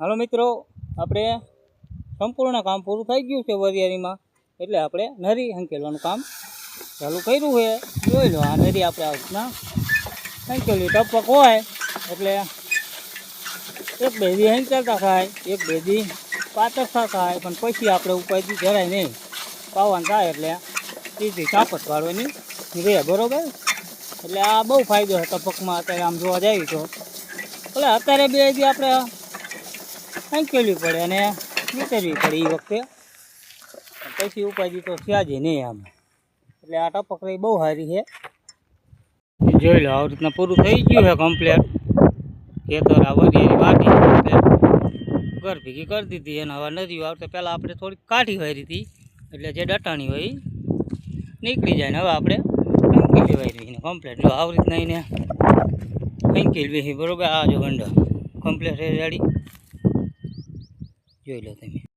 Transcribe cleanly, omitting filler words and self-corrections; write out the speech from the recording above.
હાલો મિત્રો, આપણે સંપૂર્ણ કામ પૂરું થઈ ગયું છે વરિયાળીમાં, એટલે આપણે નરી હંકેલવાનું કામ ચાલુ કર્યું છે. જોઈ લો, આ નરી આપણે આ રીતના હંકેલી ટપક હોય એટલે એક બે દી હંકેલતા થાય, એક બે દી પાતળતા થાય, પણ પછી આપણે ઉપાયથી જરાય નહીં પાવાનું થાય એટલે સીધી ચાપત વાળવાની રહે, બરોબર. એટલે આ બહુ ફાયદો છે ટપકમાં. અત્યારે આમ જોવા જઈએ તો એટલે અત્યારે બે દી આપણે હંકેલવી પડે અને વિતરવી પડે એ વખતે, પછી ઉપાય તો થયા જ નહીં આમ. એટલે આ ટપક રહી બહુ સારી છે. જોઈ લો, આવી રીતના પૂરું થઈ ગયું છે કમ્પ્લેટ. ખેતર આ વરિયાળી વાટી ઘર ભેગી કરી દીધી, અને હવે નદીઓ આવતે પહેલાં આપણે થોડીક કાઢી વારી હતી, એટલે જે ડટાણી હોય એ નીકળી જાય ને હવે આપણે હંકેલી વારી ને કમ્પ્લેટ. જો આવી રીતના એને હંકેલવી, બરોબર. આ જો ગંડા કમ્પ્લેટ રેડી જોઈ લો તમે.